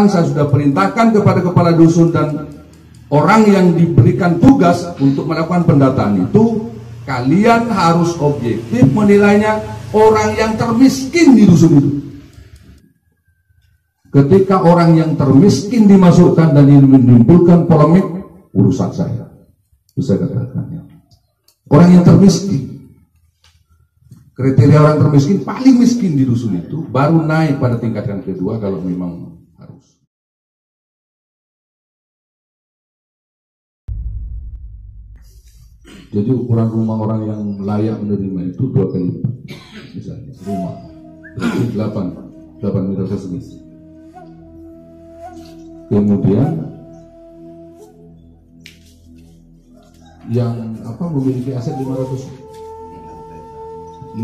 saya sudah perintahkan kepada kepala dusun dan orang yang diberikan tugas untuk melakukan pendataan itu, kalian harus objektif menilainya orang yang termiskin di dusun itu. Ketika orang yang termiskin dimasukkan dan ini menimbulkan polemik, urusan saya. Bisa katakan. Orang yang termiskin, kriteria orang termiskin paling miskin di dusun itu baru naik pada tingkatan kedua kalau memang harus. Jadi ukuran rumah orang yang layak menerima itu 2 kali lipat. Misalnya rumah berarti 8 meter persegi. Kemudian yang memiliki aset 500.000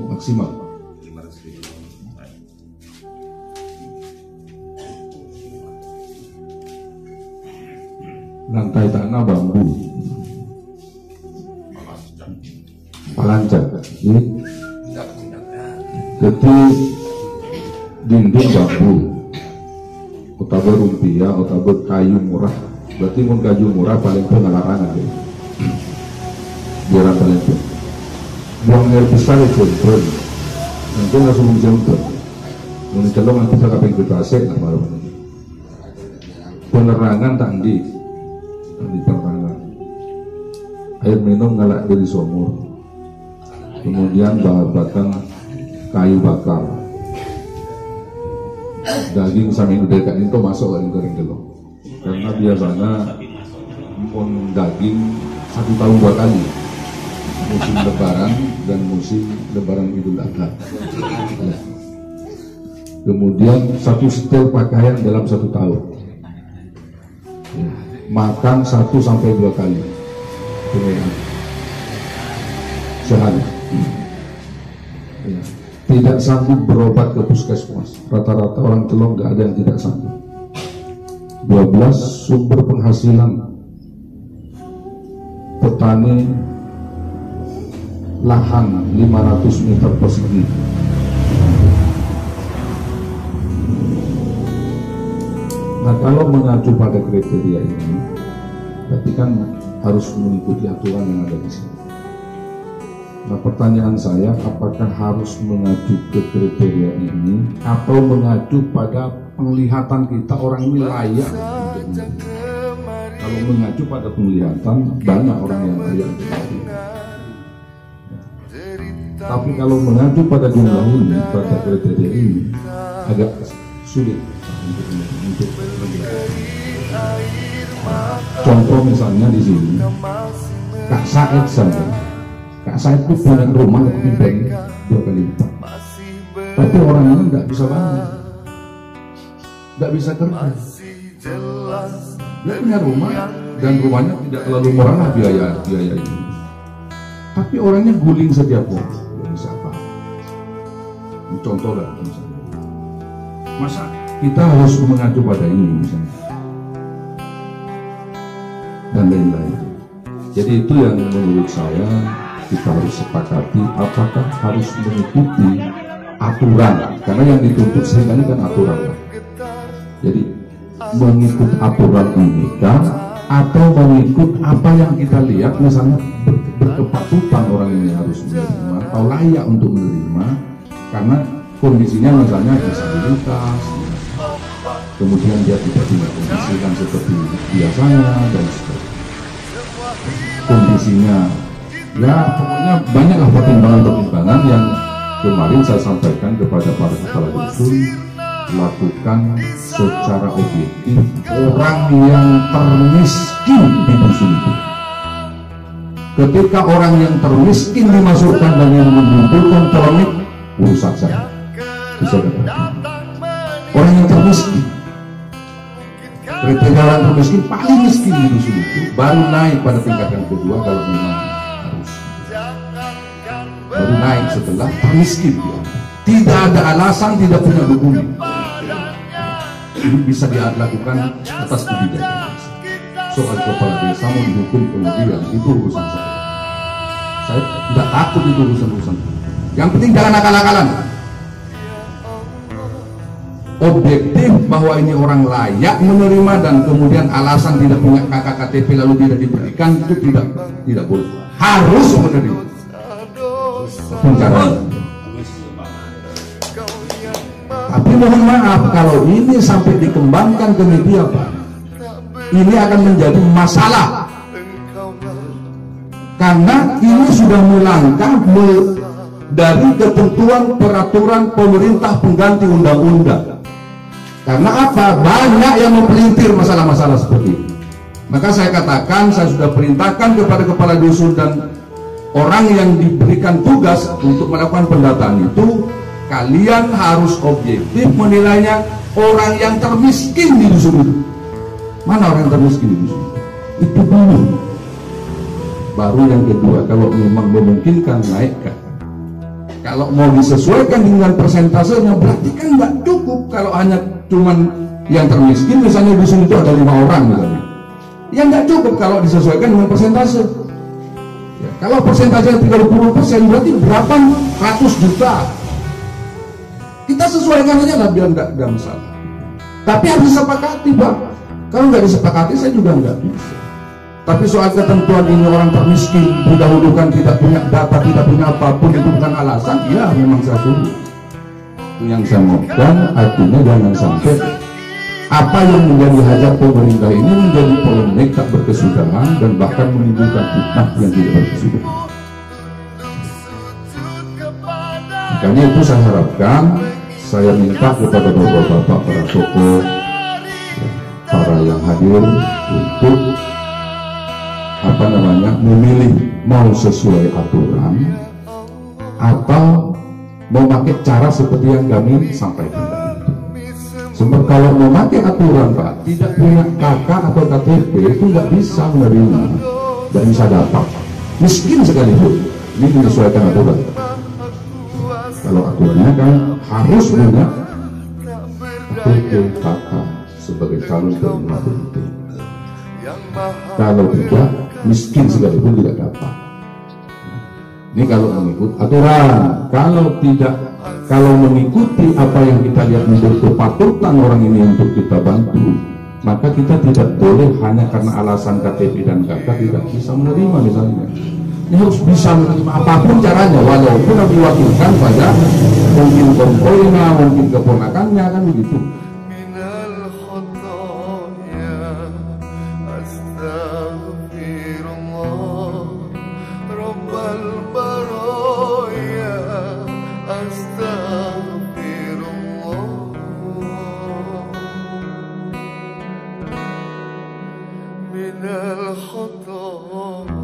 maksimal. 500.000. Lantai tanah bambu, palancak, jadi dinding bambu, otabe rupiah, otabe kayu murah. Berarti mun kayu murah paling pengalaran aja. Biaran paling pun. Buang air besar itu pun. Nanti langsung menjemput. Mun celong nanti tak kaping kita asik lah baru. Penerangan tangdi penerangan. Air minum ngalak dari sumur. Kemudian bahan kayu bakar. Daging sama ini dekat itu masuk ke goreng delok. Karena biasanya pun daging 1 tahun 2 kali, musim lebaran dan musim lebaran Idul Adha. Ya. Kemudian 1 setel pakaian dalam 1 tahun. Ya. Makan 1 sampai 2 kali sehari. Ya. Tidak sanggup berobat ke puskesmas. Rata-rata orang Celong nggak ada yang tidak sanggup. 12 sumber penghasilan petani lahan 500 meter persegi. Nah, kalau mengacu pada kriteria ini, berarti kan harus mengikuti aturan yang ada di sini. Nah, pertanyaan saya, apakah harus mengacu ke kriteria ini atau mengacu pada penglihatan kita orang ini layak? Kalau mengacu pada penglihatan, banyak orang yang layak. Tapi kalau mengacu pada jumlah ini, pada kriteria ini, agak sulit untuk contoh misalnya di sini, Kak Said saja. Kak Said itu punya rumah lebih dari 2 kali lipat. Tapi orang ini nggak bisa bangun, nggak bisa kerja. Dia punya rumah dan rumahnya tidak terlalu murah lah biaya ini. Tapi orangnya guling setiap hari. Nggak bisa apa. Contoh lah misalnya. Masa kita harus mengacu pada ini misalnya. Dan lain-lain. Jadi itu yang menurut saya kita harus sepakati, apakah harus mengikuti aturan, karena yang dituntut sehingga ini kan aturan. Jadi mengikut aturan ini kan, atau mengikut apa yang kita lihat, misalnya berkepatutan orang ini harus menerima atau layak untuk menerima karena kondisinya misalnya disabilitas, kemudian dia tidak punya kondisikan seperti biasanya dan sebagainya. Kondisinya ya pokoknya banyaklah pertimbangan-pertimbangan yang kemarin saya sampaikan kepada para kepala dusun. Lakukan secara objektif orang yang termiskin di dusun itu. Ketika orang yang termiskin dimasukkan dan yang menimbulkan polemik, urusan saya. Bisa katakan orang yang termiskin, kriteria orang termiskin paling miskin di dusun itu baru naik pada tingkatan kedua kalau memang harus. Baru naik setelah termiskin dia. Tidak ada alasan, tidak punya dokumen. Ini bisa dilakukan atas kebijakan. Soal kepala desa mau dihukum kemudian itu urusan saya. Saya tidak takut itu urusan. Yang penting jangan akal-akalan. objektif bahwa ini orang layak menerima dan kemudian alasan tidak punya kakak KTP lalu tidak diberikan, itu tidak boleh, harus menerima. Caranya. Tapi mohon maaf kalau ini sampai dikembangkan ke media Pak, ini akan menjadi masalah karena ini sudah melangkah dari ketentuan peraturan pemerintah pengganti undang-undang. Karena apa? Banyak yang mempelintir masalah-masalah seperti ini. Maka saya katakan, saya sudah perintahkan kepada kepala dusun dan orang yang diberikan tugas untuk melakukan pendataan itu, kalian harus objektif menilainya orang yang termiskin di dusun itu. Mana orang yang termiskin di dusun itu dulu. Baru yang kedua, kalau memang memungkinkan naikkan. Kalau mau disesuaikan dengan persentasenya, berarti kan nggak cukup kalau hanya cuman yang termiskin, misalnya di sini itu ada 5 orang misalnya. Yang nggak cukup kalau disesuaikan dengan persentase. Ya, kalau persentase 30% berarti berapa ratus juta. Kita sesuaikan aja lah biar nggak ada masalah. Tapi harus disepakati Pak. Kalau nggak disepakati saya juga nggak bisa. Tapi soal ketentuan ini orang termiskin, didahulukan, tidak punya data, tidak punya apapun, itu bukan alasan, ya memang saya setuju. Yang saya maukan artinya jangan sampai apa yang menjadi hajat pemerintah ini menjadi polemik tak berkesudahan dan bahkan menimbulkan fitnah yang tidak berkesudahan. Makanya itu saya harapkan, saya minta kepada bapak-bapak para tokoh, para yang hadir untuk memilih mau sesuai aturan atau memakai cara seperti yang kami sampaikan. Sebab kalau memakai aturan Pak, tidak punya kakak atau KTP itu nggak bisa menerima, nggak bisa dapat, miskin sekalipun. Ini menyesuaikan aturan. Kalau aturannya kan harus punya KTP kakak sebagai calon penerima PDP. Kalau tidak, miskin sekalipun tidak dapat. Ini kalau mengikut aturan. Kalau tidak, kalau mengikuti apa yang kita lihat menjadi kepatutan orang ini untuk kita bantu, maka kita tidak boleh hanya karena alasan KTP dan kakak tidak bisa menerima misalnya. Ini harus bisa menerima apapun caranya, walaupun harus diwakilkan pada mungkin konvoynya, mungkin keponakannya, kan begitu. من الخطايا